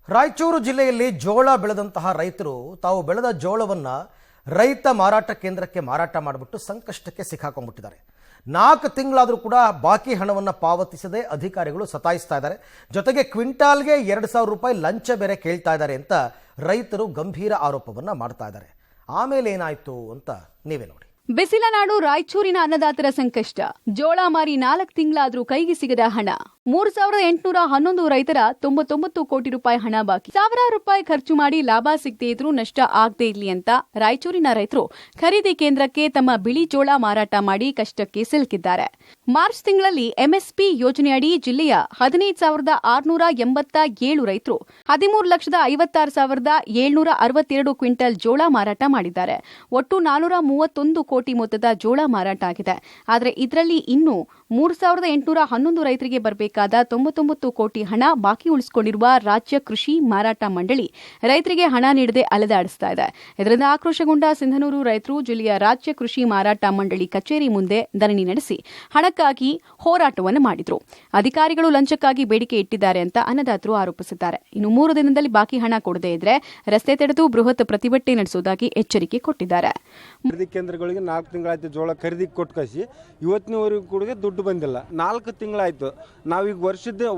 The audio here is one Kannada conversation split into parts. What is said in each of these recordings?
ರಾಯಚೂರು ಜಿಲ್ಲೆಯಲ್ಲಿ ಜೋಳ ಬೆಳೆದಂತಹ ರೈತರು ತಾವು ಬೆಳೆದ ಜೋಳವನ್ನ ರೈತ ಮಾರಾಟ ಕೇಂದ್ರಕ್ಕೆ ಮಾರಾಟ ಮಾಡಿಬಿಟ್ಟು ಸಂಕಷ್ಟಕ್ಕೆ ಸಿಕ್ಕಾಕೊಂಡ್ಬಿಟ್ಟಿದ್ದಾರೆ. 4 ತಿಂಗಳಾದರೂ ಕೂಡ ಬಾಕಿ ಹಣವನ್ನು ಪಾವತಿಸದೆ ಅಧಿಕಾರಿಗಳು ಸತಾಯಿಸ್ತಾ ಇದ್ದಾರೆ. ಜೊತೆಗೆ ಕ್ವಿಂಟಾಲ್ಗೆ 2,000 ರೂಪಾಯಿ ಲಂಚ ಬೇರೆ ಕೇಳ್ತಾ ಇದ್ದಾರೆ ಅಂತ ರೈತರು ಗಂಭೀರ ಆರೋಪವನ್ನ ಮಾಡ್ತಾ ಇದ್ದಾರೆ. ಆಮೇಲೆ ಏನಾಯ್ತು ಅಂತ ನೀವೇ ನೋಡಿ. ಬಿಸಿಲ ನಾಡು ರಾಯಚೂರಿನ ಅನ್ನದಾತರ ಸಂಕಷ್ಟ. ಜೋಳ ಮಾರಿ 4 ತಿಂಗಳಾದ್ರೂ ಕೈಗೆ ಸಿಗದ ಹಣ. 3,811 ರೈತರ 99 ಕೋಟಿ ರೂಪಾಯಿ ಹಣ ಬಾಕಿ. ಸಾವಿರಾರು ರೂಪಾಯಿ ಖರ್ಚು ಮಾಡಿ ಲಾಭ ಸಿಗದೇ ಇದ್ರೂ ನಷ್ಟ ಆಗದೇ ಇರ್ಲಿ ಅಂತ ರಾಯಚೂರಿನ ರೈತರು ಖರೀದಿ ಕೇಂದ್ರಕ್ಕೆ ತಮ್ಮ ಬಿಳಿ ಜೋಳ ಮಾರಾಟ ಮಾಡಿ ಕಷ್ಟಕ್ಕೆ ಸಿಲುಕಿದ್ದಾರೆ. ಮಾರ್ಚ್ ತಿಂಗಳಲ್ಲಿ ಎಂಎಸ್ಪಿ ಯೋಜನೆಯಡಿ ಜಿಲ್ಲೆಯ 15,687 ರೈತರು 13,56,762 ಕ್ವಿಂಟಲ್ ಜೋಳ ಮಾರಾಟ ಮಾಡಿದ್ದಾರೆ. ಒಟ್ಟು 431 ಕೋಟಿ ಮೊತ್ತದ ಜೋಳ ಮಾರಾಟ ಆಗಿದೆ. ಆದರೆ ಇದರಲ್ಲಿ ಇನ್ನೂ 3,811 ರೈತರಿಗೆ ಬರಬೇಕಾದ 99 ಕೋಟಿ ಹಣ ಬಾಕಿ ಉಳಿಸಿಕೊಂಡಿರುವ ರಾಜ್ಯ ಕೃಷಿ ಮಾರಾಟ ಮಂಡಳಿ ರೈತರಿಗೆ ಹಣ ನೀಡದೆ ಅಲೆದಾಡಿಸ್ತಾ ಇದೆ. ಇದರಿಂದ ಆಕ್ರೋಶಗೊಂಡ ಸಿಂಧನೂರು ರೈತರು ಜಿಲ್ಲೆಯ ರಾಜ್ಯ ಕೃಷಿ ಮಾರಾಟ ಮಂಡಳಿ ಕಚೇರಿ ಮುಂದೆ ಧರಣಿ ನಡೆಸಿ ಹಣಕ್ಕಾಗಿ ಹೋರಾಟವನ್ನು ಮಾಡಿದ್ರು. ಅಧಿಕಾರಿಗಳು ಲಂಚಕ್ಕಾಗಿ ಬೇಡಿಕೆ ಇಟ್ಟಿದ್ದಾರೆ ಅಂತ ಅನ್ನದಾತರು ಆರೋಪಿಸಿದ್ದಾರೆ. ಇನ್ನು 3 ದಿನದಲ್ಲಿ ಬಾಕಿ ಹಣ ಕೊಡದೇ ಇದ್ರೆ ರಸ್ತೆ ತಡೆದು ಬೃಹತ್ ಪ್ರತಿಭಟನೆ ನಡೆಸುವುದಾಗಿ ಎಚ್ಚರಿಕೆ ಕೊಟ್ಟಿದ್ದಾರೆ. ಖರೀದಿ ಕೇಂದ್ರಗಳಿಗೆ 4 ತಿಂಗಳಾಯ್ತು ಜೋಳ ಖರೀದಿ ಕೊಟ್ಟು ಕಳಿಸಿ ಇವತ್ತಿನವರೆಗೂ ಕೂಡ ದುಡ್ಡು ಬಂದಿಲ್ಲ. 4 ತಿಂಗಳಾಯ್ತು. ನಾವೀಗ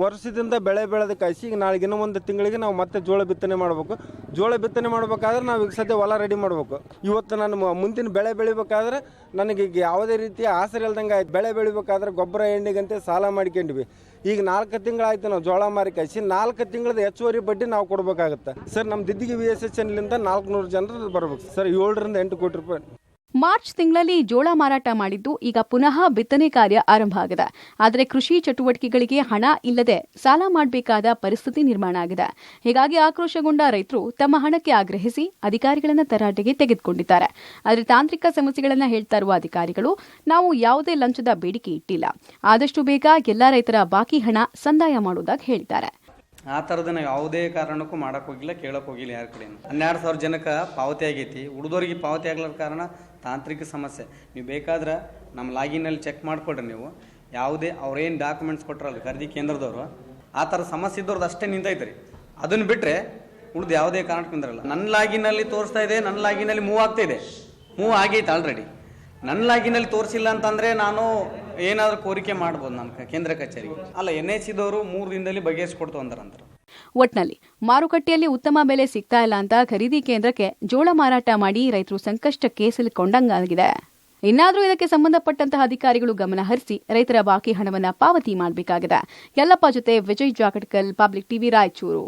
ವರ್ಷದಿಂದ ಬೆಳೆ ಬೆಳೆದ ಕಳಿಸಿ ಈಗ ನಾಳೆಗೆ ಇನ್ನೂ 1 ತಿಂಗಳಿಗೆ ನಾವು ಮತ್ತೆ ಜೋಳ ಬಿತ್ತನೆ ಮಾಡಬೇಕು. ಜೋಳ ಬಿತ್ತನೆ ಮಾಡಬೇಕಾದ್ರೆ ನಾವು ಈಗ ಸದ್ಯ ಹೊಲ ರೆಡಿ ಮಾಡಬೇಕು. ಇವತ್ತು ನಾನು ಮುಂದಿನ ಬೆಳೆ ಬೆಳಿಬೇಕಾದ್ರೆ ನನಗೆ ಈಗ ಯಾವುದೇ ರೀತಿಯ ಆಸರೆ ಇಲ್ದಂಗೆ ಆಯ್ತು. ಬೆಳೆ ಬೆಳಿಬೇಕಾದ್ರೆ ಗೊಬ್ಬರ ಎಣ್ಣೆಗಂತೆ ಸಾಲ ಮಾಡ್ಕೊಂಡ್ವಿ. ಈಗ 4 ತಿಂಗಳಾಯ್ತು ನಾವು ಜೋಳ ಮಾರಿ ಕಳಿಸಿ 4 ತಿಂಗಳದ ಹೆಚ್ಚುವರಿ ಬಡ್ಡಿ ನಾವು ಕೊಡಬೇಕಾಗುತ್ತೆ. ಸರ್ ನಮ್ಮ ದಿದ್ದಿಗೆ VSHNಲಿಂದ 400 ಜನರು ಬರಬೇಕು ಸರ್. 7 ರಿಂದ 8 ಕೋಟಿ ರೂಪಾಯಿ. ಮಾರ್ಚ್ ತಿಂಗಳಲ್ಲಿ ಜೋಳ ಮಾರಾಟ ಮಾಡಿದ್ದು ಈಗ ಪುನಃ ಬಿತ್ತನೆ ಕಾರ್ಯ ಆರಂಭ ಆಗಿದೆ. ಆದರೆ ಕೃಷಿ ಚಟುವಟಿಕೆಗಳಿಗೆ ಹಣ ಇಲ್ಲದೆ ಸಾಲ ಮಾಡಬೇಕಾದ ಪರಿಸ್ಥಿತಿ ನಿರ್ಮಾಣ ಆಗಿದೆ. ಹೀಗಾಗಿ ಆಕ್ರೋಶಗೊಂಡ ರೈತರು ತಮ್ಮ ಹಣಕ್ಕೆ ಆಗ್ರಹಿಸಿ ಅಧಿಕಾರಿಗಳನ್ನು ತರಾಟೆಗೆ ತೆಗೆದುಕೊಂಡಿದ್ದಾರೆ. ಆದರೆ ತಾಂತ್ರಿಕ ಸಮಸ್ಯೆಗಳನ್ನು ಹೇಳ್ತಾ ಇರುವ ಅಧಿಕಾರಿಗಳು ನಾವು ಯಾವುದೇ ಲಂಚದ ಬೇಡಿಕೆ ಇಟ್ಟಿಲ್ಲ, ಆದಷ್ಟು ಬೇಗ ಎಲ್ಲಾ ರೈತರ ಬಾಕಿ ಹಣ ಸಂದಾಯ ಮಾಡುವುದಾಗಿ ಹೇಳಿದ್ದಾರೆ. ಆ ಥರದನ್ನ ಯಾವುದೇ ಕಾರಣಕ್ಕೂ ಮಾಡೋಕೆ ಹೋಗಿಲ್ಲ, ಕೇಳೋಕೆ ಹೋಗಿಲ್ಲ ಯಾರ ಕಡೆಯಿಂದ. 12,000 ಜನಕ್ಕೆ ಪಾವತಿ ಆಗೈತಿ. ಉಳಿದೋರಿಗೆ ಪಾವತಿ ಆಗ್ಲಾರ ಕಾರಣ ತಾಂತ್ರಿಕ ಸಮಸ್ಯೆ. ನೀವು ಬೇಕಾದ್ರೆ ನಮ್ಮ ಲಾಗಿನಲ್ಲಿ ಚೆಕ್ ಮಾಡಿಕೊಡ್ರಿ. ನೀವು ಯಾವುದೇ ಅವ್ರೇನು ಡಾಕ್ಯುಮೆಂಟ್ಸ್ ಕೊಟ್ಟರಲ್ಲ ಖರೀದಿ ಕೇಂದ್ರದವರು, ಆ ಥರ ಸಮಸ್ಯೆ ಇದ್ದವ್ರದ್ದು ಅಷ್ಟೇ ನಿಂತೈತೆ ರೀ. ಅದನ್ನು ಬಿಟ್ಟರೆ ಉಳಿದು ಯಾವುದೇ ಕಾರಣಕ್ಕೆ ನಿಂದಿರಲ್ಲ. ನನ್ನ ಲಾಗಿನಲ್ಲಿ ತೋರಿಸ್ತಾ ಇದೆ, ನನ್ನ ಲಾಗಿನಲ್ಲಿ ಮೂವ್ ಆಗ್ತಾಯಿದೆ, ಮೂವ್ ಆಗೈತೆ ಆಲ್ರೆಡಿ. ನನ್ನ ಲಾಗಿನಲ್ಲಿ ತೋರಿಸಿಲ್ಲ ಅಂತಂದರೆ ನಾನು ಏನಾದರೂ ಕೋರಿಕೆ ಮಾಡ್ಬೋದು ನನ್ನ ಕೇಂದ್ರ ಕಚೇರಿಗೆ. ಅಲ್ಲ, NHCದವರು 3 ದಿನದಲ್ಲಿ ಬಗೆಹರಿಸ್ಕೊಡ್ತು ಅಂತಾರಂತಾರೆ. ಒಟ್ನಲ್ಲಿ ಮಾರುಕಟ್ಟೆಯಲ್ಲಿ ಉತ್ತಮ ಬೆಲೆ ಸಿಗ್ತಾ ಇಲ್ಲ ಅಂತ ಖರೀದಿ ಕೇಂದ್ರಕ್ಕೆ ಜೋಳ ಮಾರಾಟ ಮಾಡಿ ರೈತರು ಸಂಕಷ್ಟಕ್ಕೆ ಸಿಲುಕೊಂಡಂಗಾಗಿದೆ. ಇನ್ನಾದರೂ ಇದಕ್ಕೆ ಸಂಬಂಧಪಟ್ಟಂತಹ ಅಧಿಕಾರಿಗಳು ಗಮನ ಹರಿಸಿ ರೈತರ ಬಾಕಿ ಹಣವನ್ನು ಪಾವತಿ ಮಾಡಬೇಕಾಗಿದೆ. ಯಲ್ಲಪ್ಪ ಜೊತೆ ವಿಜಯ್ ಜಾಗಡ್ಕಲ್, ಪಬ್ಲಿಕ್ ಟಿವಿ, ರಾಯಚೂರು.